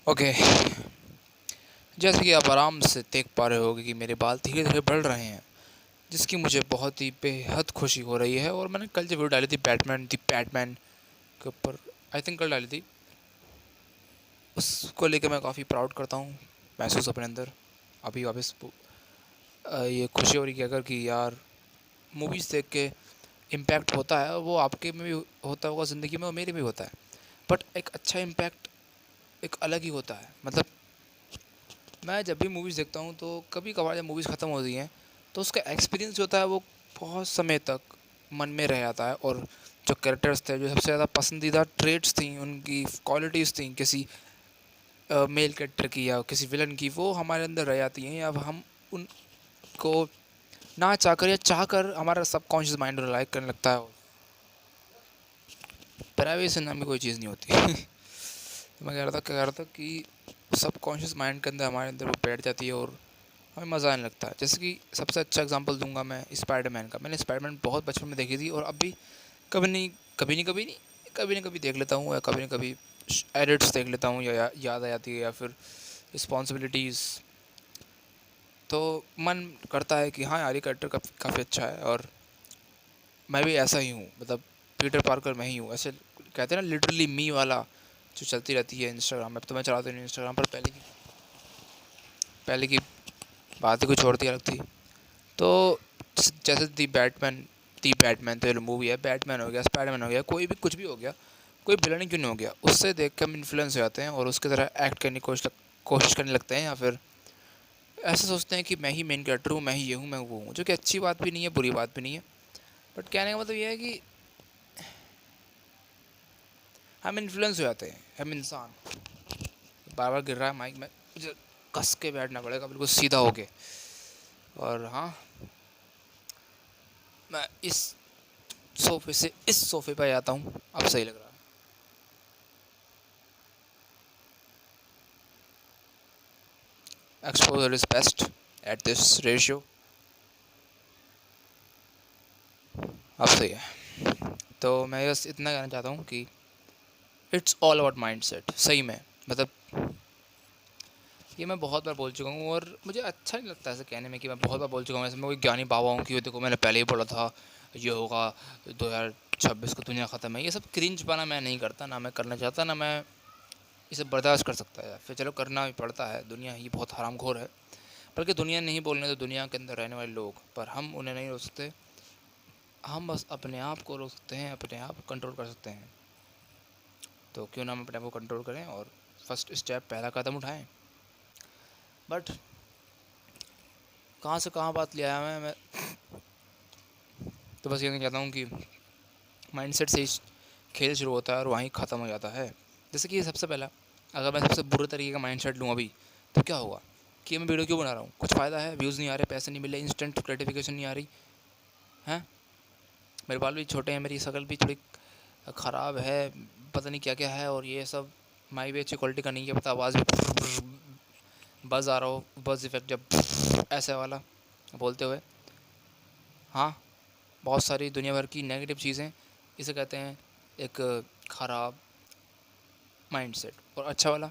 Okay. जैसे कि आप आराम से देख पा रहे होगे कि मेरे बाल धीरे धीरे बढ़ रहे हैं, जिसकी मुझे बहुत ही बेहद खुशी हो रही है। और मैंने कल जो वीडियो डाली थी बैटमैन के ऊपर, आई थिंक कल डाली थी, उसको लेकर मैं काफ़ी प्राउड करता हूँ महसूस अपने अंदर। अभी वापस ये खुशी हो रही है अगर कि यार मूवीज़ देख के इम्पैक्ट होता है, वो आपके में भी होता होगा ज़िंदगी में और मेरे भी होता है। बट एक अच्छा इम्पैक्ट एक अलग ही होता है। मतलब मैं जब भी मूवीज़ देखता हूँ तो कभी कभार जब मूवीज़ ख़त्म होती हैं तो उसका एक्सपीरियंस जो होता है वो बहुत समय तक मन में रह जाता है। और जो कैरेक्टर्स थे, जो सबसे ज़्यादा पसंदीदा ट्रेड्स थी, उनकी क्वालिटीज़ थी किसी मेल कैरेक्टर की या किसी विलन की, वो हमारे अंदर रह जाती हैं। अब हम उनको ना चाहकर या चाहकर हमारा सबकॉन्शियस माइंड रिलाइक करने लगता है। प्राइवेसी नाम की कोई चीज़ नहीं होती। तो मैं कह रहा था कि सबकॉन्शियस माइंड के अंदर हमारे अंदर वो बैठ जाती है और हमें मज़ा आने लगता है। जैसे कि सबसे अच्छा एग्जांपल दूंगा मैं स्पाइडरमैन का। मैंने स्पाइडरमैन बहुत बचपन में देखी थी और अब भी कभी नहीं कभी देख लेता हूँ, या कभी ना कभी एडिट्स देख लेता हूँ, या याद आ जाती है, या फिर रिस्पॉन्सिबिलिटीज़। तो मन करता है कि हाँ यार, ये कैरेक्टर काफ़ी अच्छा है और मैं भी ऐसा ही हूँ। मतलब पीटर पार्कर मैं ही हूँ, ऐसे कहते हैं ना, लिटरली मी वाला जो चलती रहती है इंस्टाग्राम में। अब तो मैं चलाता नहीं इंस्टाग्राम पर, पहले की बात ही कुछ और थी, अलग थी। तो जैसे दी बैटमैन तो ये मूवी है, बैटमैन हो गया, स्पाइडरमैन हो गया, कोई भी कुछ भी हो गया, कोई विलन ही क्यों नहीं हो गया, उससे देख के हम इन्फ्लुएंस हो जाते हैं और उसकी तरह एक्ट करने की कोशिश करने लगते हैं। या फिर ऐसा सोचते हैं कि मैं ही मेन कैरेक्टर हूँ, मैं ही ये हूँ, मैं वो हूँ, जो कि अच्छी बात भी नहीं है, बुरी बात भी नहीं है। बट कहने का मतलब ये है कि हम इन्फ्लुएंस हो जाते हैं, हम इंसान। बार बार गिर रहा है माइक में, मुझे कस के बैठना पड़ेगा बिल्कुल सीधा होके। और हाँ, मैं इस सोफे से इस सोफे पे आता हूँ, अब सही लग रहा है। Exposure is best at this ratio. अब सही है। तो मैं बस इतना कहना चाहता हूँ कि it's all about mind set. सही में, मतलब ये मैं बहुत बार बोल चुका हूँ और मुझे अच्छा नहीं लगता ऐसे कहने में कि मैं बहुत बार बोल चुका हूँ, ऐसे मैं कोई ज्ञानी बाबा हूँ कि देखो मैंने पहले ही बोला था ये होगा, 2026 को दुनिया ख़त्म है। ये सब क्रिंज पाना मैं नहीं करता, ना मैं करना चाहता, ना मैं इसे बर्दाश्त कर सकता है। फिर चलो करना भी पड़ता है, दुनिया ही बहुत हराम घोर है। बल्कि दुनिया नहीं बोलने तो दुनिया के अंदर रहने वाले लोग, पर हम उन्हें नहीं रोक सकते। हम बस अपने आप को रोक सकते हैं, अपने आप को कंट्रोल कर सकते हैं। तो क्यों ना हम अपने आप को कंट्रोल करें और फर्स्ट स्टेप, पहला कदम उठाएं। बट कहाँ से कहाँ बात ले आया मैं तो बस ये कहना चाहता हूँ कि माइंडसेट से ही खेल शुरू होता है और वहीं ख़त्म हो जाता है। जैसे कि सबसे पहला, अगर मैं सबसे बुरे तरीके का माइंडसेट लूँ अभी, तो क्या होगा कि मैं वीडियो क्यों बना रहा हूँ? कुछ फ़ायदा है? व्यूज़ नहीं आ रहे, पैसे नहीं मिल रहे, इंस्टेंट ग्रेटिफिकेशन नहीं आ रही हैं। मेरे बाल भी छोटे हैं, मेरी शक्ल भी थोड़ी ख़राब है, पता नहीं क्या क्या है, और ये सब माइक भी अच्छी क्वालिटी का नहीं है, पता आवाज़ भी बज़ आ रहा हो, बज़ इफेक्ट जब ऐसे वाला बोलते हुए। हाँ, बहुत सारी दुनिया भर की नेगेटिव चीज़ें, इसे कहते हैं एक ख़राब माइंडसेट। और अच्छा वाला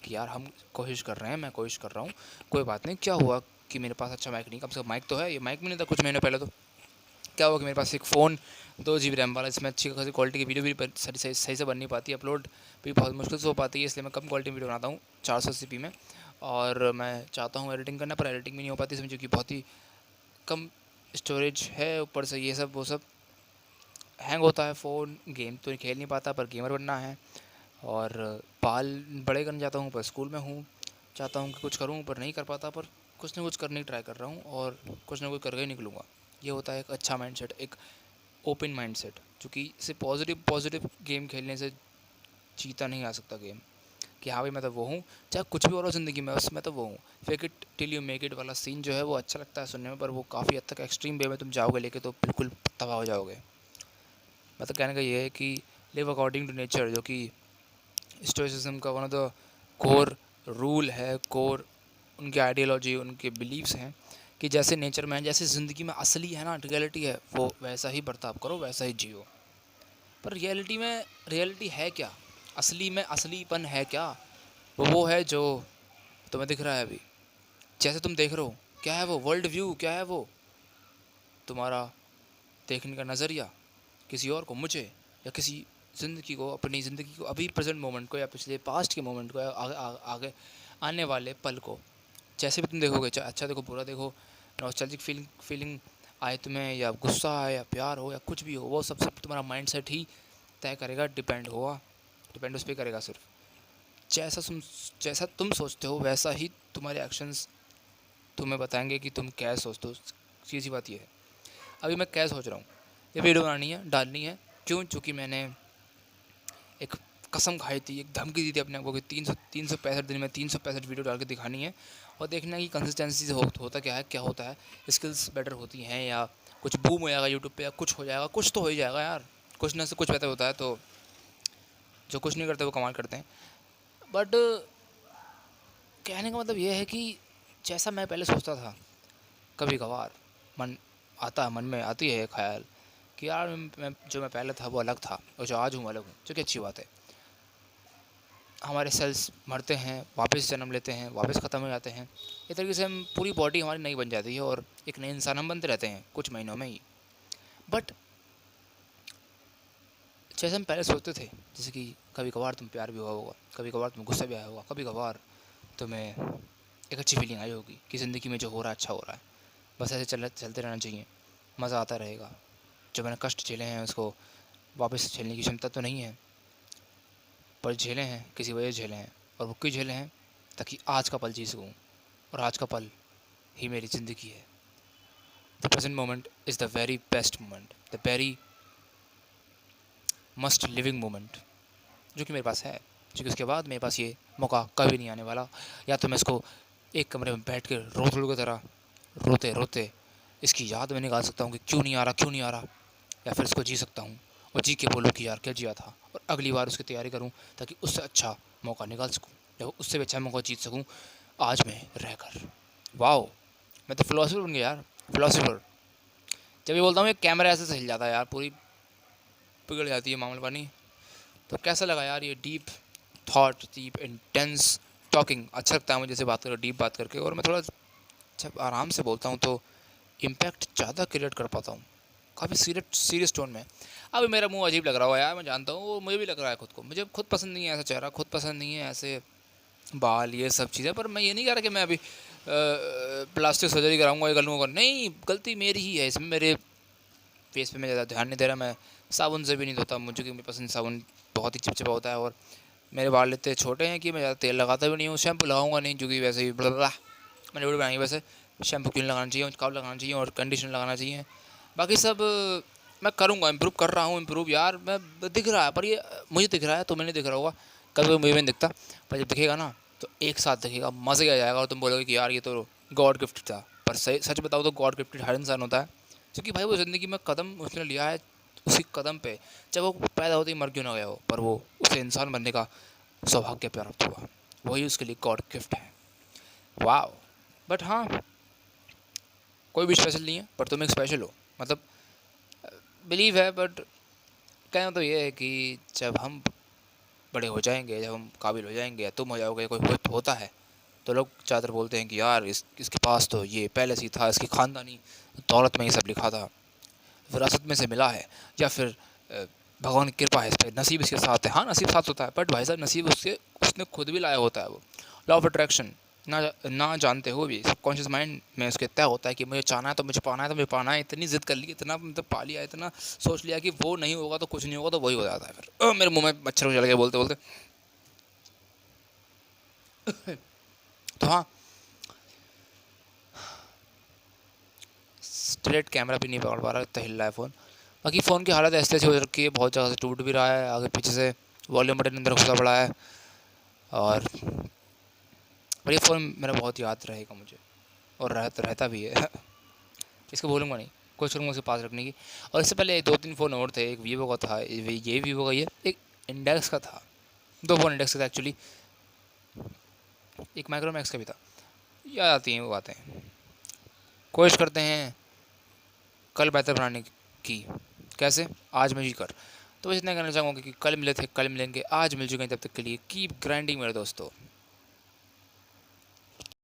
कि यार हम कोशिश कर रहे हैं, मैं कोशिश कर रहा हूँ, कोई बात नहीं, क्या हुआ कि मेरे पास अच्छा माइक नहीं, कम से कम माइक तो है। ये माइक भी नहीं था कुछ महीने पहले, तो क्या हुआ कि मेरे पास एक फ़ोन 2 GB रैम वाला, इसमें अच्छी खासी क्वालिटी की वीडियो भी सही से बन नहीं पाती, अपलोड भी बहुत मुश्किल से हो पाती है, इसलिए मैं कम क्वालिटी वीडियो बनाता हूँ 480p में। और मैं चाहता हूँ एडिटिंग करना, पर एडिटिंग भी नहीं हो पाती इसमें, क्योंकि बहुत ही कम स्टोरेज है। ऊपर से ये सब वो सब हैंग होता है फ़ोन, गेम तो खेल नहीं पाता, पर गेमर बनना है। और बाल बड़े करना चाहता हूँ, पर स्कूल में हूँ, चाहता हूँ कि कुछ करूँ पर नहीं कर पाता, पर कुछ ना कुछ करने की ट्राई कर रहा हूँ और कुछ ना कुछ करके ही निकलूँगा। ये होता है एक अच्छा माइंडसेट, एक ओपन माइंडसेट, जो कि सिर्फ पॉजिटिव पॉजिटिव गेम खेलने से जीता नहीं आ सकता गेम। कि हाँ भाई मैं तो वो हूँ, चाहे कुछ भी हो रहा हो ज़िंदगी में, बस मैं तो वो हूँ। Fake it till you make it वाला सीन जो है वो अच्छा लगता है सुनने में, पर वो काफ़ी हद तक एक्सट्रीम वे में तुम जाओगे लेके तो बिल्कुल तबाह हो जाओगे। मतलब कहने का ये है कि लिव अकॉर्डिंग टू नेचर, जो कि स्टोइसिज्म का one of the core rule है, कोर उनकी आइडियोलॉजी, उनके बिलीव्स हैं कि जैसे नेचर में, जैसे ज़िंदगी में असली है ना, रियलिटी है, वो वैसा ही बर्ताव करो, वैसा ही जियो। पर रियलिटी में रियलिटी है क्या? असली में असलीपन है क्या? वो है जो तुम्हें दिख रहा है अभी, जैसे तुम देख रहे हो। क्या है वो? World view. क्या है वो? तुम्हारा देखने का नज़रिया किसी और को, मुझे, या किसी ज़िंदगी को, अपनी ज़िंदगी को, अभी प्रेजेंट मोमेंट को, या पिछले पास्ट के मोमेंट को, या आगे आने वाले पल को। जैसे भी तुम देखोगे, चाहे अच्छा देखो बुरा देखो, नॉस्टैल्जिक फीलिंग आए तुम्हें, या गुस्सा आए, या प्यार हो, या कुछ भी हो, वो सब तुम्हारा माइंडसेट ही तय करेगा, डिपेंड उस पर करेगा सिर्फ। जैसा तुम सोचते हो वैसा ही तुम्हारे एक्शंस तुम्हें बताएंगे कि तुम क्या सोचते हो। सीधी बात ये है। अभी मैं क्या सोच रहा हूँ, ये वीडियो बनानी है, डालनी है। क्यों? चूँकि मैंने एक कसम खाई थी, एक धमकी दी थी अपने आप को कि 365 दिन में 365 वीडियो डाल के दिखानी है, और देखना कि कंसिस्टेंसी से होता क्या होता है, स्किल्स बेटर होती हैं, या कुछ बूम हो जाएगा यूट्यूब पे, या कुछ हो जाएगा, कुछ तो हो ही जाएगा यार। कुछ ना से कुछ बेहतर होता है, तो जो कुछ नहीं करते वो कमाल करते हैं। बट कहने का मतलब ये है कि जैसा मैं पहले सोचता था, कभी कभार मन आता है, मन में आती है ख्याल कि यार जो मैं पहले था वो अलग था, और जो आज हूँ अलग हूँ, जो कि अच्छी बात है। हमारे सेल्स मरते हैं, वापस जन्म लेते हैं, वापस ख़त्म हो जाते हैं। इस तरीके से हम पूरी बॉडी हमारी नई बन जाती है, और एक नए इंसान हम बनते रहते हैं कुछ महीनों में ही। बट जैसे हम पहले सोचते थे, जैसे कि कभी कभार तुम प्यार भी हुआ होगा, कभी कभार तुम गुस्सा भी आया होगा, कभी कभार तुम्हें एक अच्छी फीलिंग आई होगी कि ज़िंदगी में जो हो रहा है अच्छा हो रहा है, बस ऐसे चलते रहना चाहिए, मज़ा आता रहेगा। जो मैंने कष्ट झेले हैं उसको वापस झेलने की क्षमता तो नहीं है, पर झेले हैं, किसी वजह से झेले हैं। और वो क्यों झेले हैं? ताकि आज का पल जी सकूँ, और आज का पल ही मेरी ज़िंदगी है। The present moment is the very best moment, the very must living moment जो कि मेरे पास है। क्योंकि उसके बाद मेरे पास ये मौका कभी नहीं आने वाला। या तो मैं इसको एक कमरे में बैठ के रोतड़ू की तरह रोते रोते इसकी याद में निकाल सकता हूँ कि क्यों नहीं आ रहा, क्यों नहीं आ रहा। या फिर इसको जी सकता हूँ और जी के बोलूँ कि यार क्या जिया था, और अगली बार उसकी तैयारी करूँ ताकि उससे अच्छा मौका निकाल सकूँ, या उससे भी अच्छा मौका जीत सकूँ आज में रहकर। वाओ, मैं तो फिलोसफर बन गया यार, फिलोसफर। जब ये बोलता हूँ ये कैमरा ऐसे से हिल जाता है यार, पूरी पिघल जाती है मामला पानी। तो कैसा लगा यार ये deep thought, deep intense talking? अच्छा लगता है मुझे जैसे बात करो, डीप बात करके। और मैं थोड़ा जब आराम से बोलता हूँ तो इम्पैक्ट ज़्यादा क्रिएट कर पाता हूँ, काफ़ी सीरियस टोन में। अब मेरा मुंह अजीब लग रहा होगा यार, मैं जानता हूँ, वो मुझे भी लग रहा है खुद को। मुझे खुद पसंद नहीं है ऐसा चेहरा, खुद पसंद नहीं है ऐसे बाल, ये सब चीज़ें। पर मैं ये नहीं कह रहा कि मैं अभी प्लास्टिक सर्जरी कराऊंगा या करूँगा, नहीं, गलती मेरी ही है इसमें। मेरे फेस पे मैं ज़्यादा ध्यान नहीं दे रहा। मैं साबुन से भी नहीं धोता, मुझे क्योंकि पसंद साबुन बहुत ही चिपचिपा होता है। और मेरे बाल इतने छोटे हैं कि मैं ज़्यादा तेल लगाता भी नहीं हूँ, शैम्पू लगाऊंगा नहीं, क्योंकि वैसे ही मैंने वीडियो बनाई वैसे शैम्पू क्यों लगाना चाहिए, कब लगाना चाहिए, और कंडीशनर लगाना चाहिए। बाकी सब मैं करूँगा, इम्प्रूव कर रहा हूँ, इम्प्रूव यार। मैं दिख रहा है, पर ये मुझे दिख रहा है, तुम्हें नहीं दिख रहा होगा, कभी मुझे नहीं दिखता। पर जब दिखेगा ना तो एक साथ दिखेगा, मज़े आ जाएगा, और तुम बोलोगे कि यार ये तो गॉड गिफ्ट था। पर सही सच बताओ तो गॉड गिफ्टेड हर इंसान होता है, क्योंकि भाई वो ज़िंदगी में कदम उसने लिया है, उसी कदम पे चाहे वो पैदा होते ही मर क्यों ना गया हो, पर वो उसे इंसान बनने का सौभाग्य प्राप्त हुआ, वही उसके लिए गॉड गिफ्ट है। वाह। बट हाँ, कोई भी स्पेशल नहीं है, पर तुम एक स्पेशल हो, मतलब बिलीव है। बट कहना तो ये है कि जब हम बड़े हो जाएंगे, जब हम काबिल हो जाएंगे, या तुम हो जाओगे, कोई होता है, तो लोग ज़्यादातर बोलते हैं कि यार इसके पास तो ये पहले से ही था, इसकी ख़ानदानी दौलत में ये सब लिखा था, विरासत में से मिला है, या फिर भगवान की कृपा है इस पर, नसीब इसके साथ है। हाँ, नसीब साथ होता है, बट भाई साहब नसीब उसने खुद भी लाया होता है। वो लॉ ऑफ अट्रैक्शन ना जानते हो भी सबकॉन्शियस माइंड में उसके तय होता है कि मुझे चाहना है तो मुझे पाना है, तो मुझे पाना है। इतनी जिद कर ली, इतना मतलब पा लिया, इतना सोच लिया कि वो नहीं होगा तो कुछ नहीं होगा, तो वही हो जाता है। फिर मेरे मुंह में मच्छर चल गया बोलते बोलते। तो हाँ, स्ट्रेट कैमरा भी नहीं पकड़ पा रहा, इतना हिल रहा है फ़ोन। बाकी फ़ोन की हालत ऐसे हो रखी है, बहुत जगह से टूट भी रहा है, आगे पीछे से वॉल्यूम बटन अंदर घुसा पड़ा है। और ये फ़ोन मेरा बहुत याद रहेगा मुझे, और रहता भी है। इसको भूलूंगा नहीं, कोशिश करूँगा उसके पास रखने की। और इससे पहले 2-3 फ़ोन और थे, एक वीवो का था, ये वीवो का, ये एक इंडेक्स का था। 2 फ़ोन इंडेक्स का था एक्चुअली, एक माइक्रोमैक्स का भी था। याद आती हैं वो बातें। कोशिश करते हैं कल बेहतर बनाने की। कैसे? आज में जी कर। तो बस इतना कहना चाहूँगा कि कल मिले थे, कल मिलेंगे, आज मिल चुके हैं, तब तक के लिए कीप ग्राइंडिंग मेरे दोस्तों।